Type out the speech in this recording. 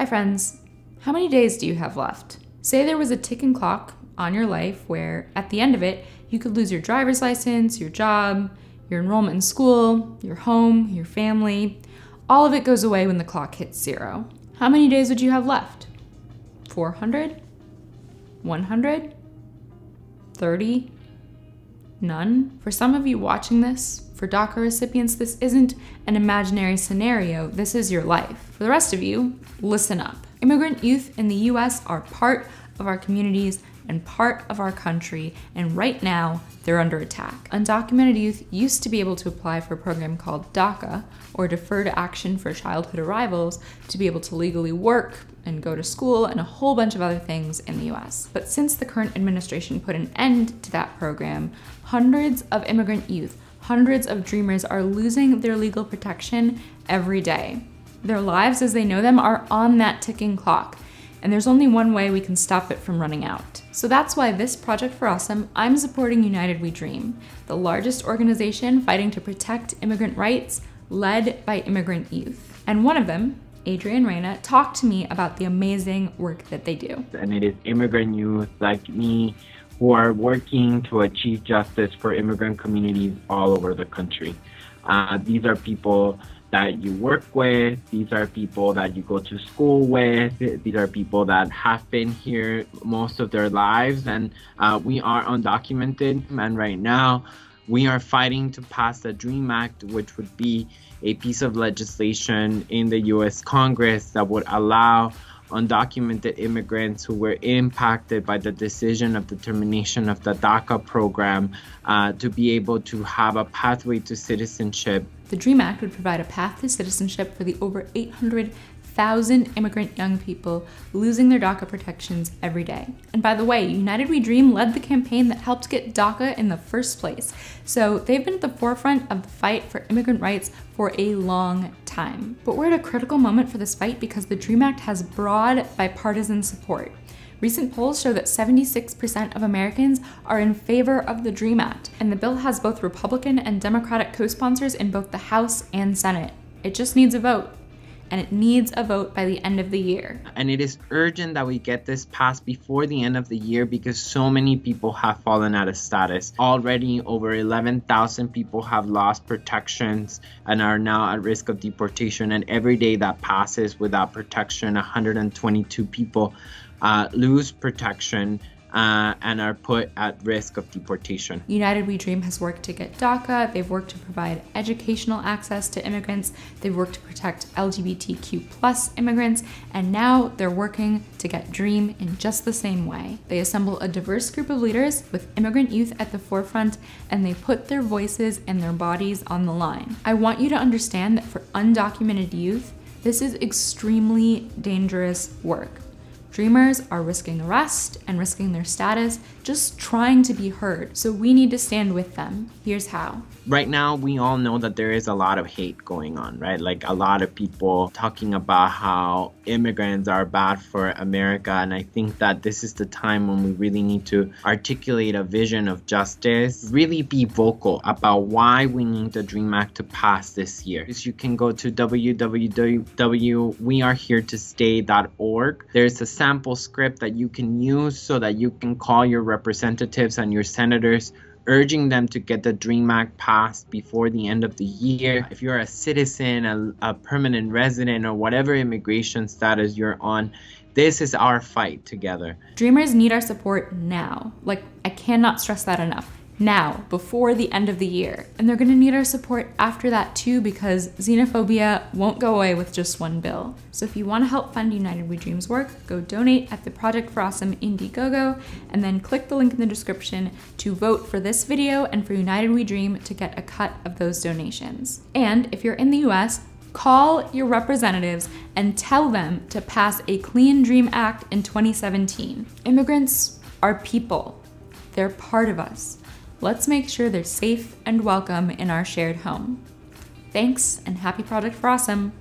Hi friends, how many days do you have left? Say there was a ticking clock on your life where at the end of it, you could lose your driver's license, your job, your enrollment in school, your home, your family. All of it goes away when the clock hits 0. How many days would you have left? 400? 100? 30? None? For some of you watching this, for DACA recipients, this isn't an imaginary scenario, this is your life. For the rest of you, listen up. Immigrant youth in the US are part of our communities and part of our country, and right now, they're under attack. Undocumented youth used to be able to apply for a program called DACA, or Deferred Action for Childhood Arrivals, to be able to legally work and go to school and a whole bunch of other things in the US. But since the current administration put an end to that program, hundreds of immigrant youth, hundreds of dreamers are losing their legal protection every day. Their lives as they know them are on that ticking clock, and there's only one way we can stop it from running out. So that's why this Project for Awesome, I'm supporting United We Dream, the largest organization fighting to protect immigrant rights, led by immigrant youth. And one of them, Adrian Reyna, talked to me about the amazing work that they do. And it is immigrant youth like me who are working to achieve justice for immigrant communities all over the country. These are people that you work with, these are people that you go to school with, these are people that have been here most of their lives, and we are undocumented. And right now, we are fighting to pass the DREAM Act, which would be a piece of legislation in the US Congress that would allow undocumented immigrants who were impacted by the decision of the termination of the DACA program to be able to have a pathway to citizenship. The DREAM Act would provide a path to citizenship for the over 800,000 immigrant young people losing their DACA protections every day. And by the way, United We Dream led the campaign that helped get DACA in the first place. So they've been at the forefront of the fight for immigrant rights for a long time. But we're at a critical moment for this fight because the DREAM Act has broad bipartisan support. Recent polls show that 76% of Americans are in favor of the DREAM Act, and the bill has both Republican and Democratic co-sponsors in both the House and Senate. It just needs a vote. And it needs a vote by the end of the year. And it is urgent that we get this passed before the end of the year because so many people have fallen out of status. Already over 11,000 people have lost protections and are now at risk of deportation. And every day that passes without protection, 122 people lose protection and are put at risk of deportation. United We Dream has worked to get DACA, they've worked to provide educational access to immigrants, they've worked to protect LGBTQ+ immigrants, and now they're working to get DREAM in just the same way. They assemble a diverse group of leaders with immigrant youth at the forefront, and they put their voices and their bodies on the line. I want you to understand that for undocumented youth, this is extremely dangerous work. Dreamers are risking arrest and risking their status just trying to be heard, so we need to stand with them. Here's how. Right now, we all know that there is a lot of hate going on, right? Like a lot of people talking about how immigrants are bad for America, and I think that this is the time when we really need to articulate a vision of justice, really be vocal about why we need the DREAM Act to pass this year. You can go to www.weareheretostay.org. There's a sample script that you can use so that you can call your representatives and your senators, urging them to get the DREAM Act passed before the end of the year. If you're a citizen, a permanent resident, or whatever immigration status you're on, this is our fight together. Dreamers need our support now. Like, I cannot stress that enough. Now, before the end of the year. And they're gonna need our support after that too, because xenophobia won't go away with just one bill. So if you wanna help fund United We Dream's work, go donate at the Project for Awesome Indiegogo, and then click the link in the description to vote for this video and for United We Dream to get a cut of those donations. And if you're in the US, call your representatives and tell them to pass a Clean Dream Act in 2017. Immigrants are people. They're part of us. Let's make sure they're safe and welcome in our shared home. Thanks, and happy Project for Awesome.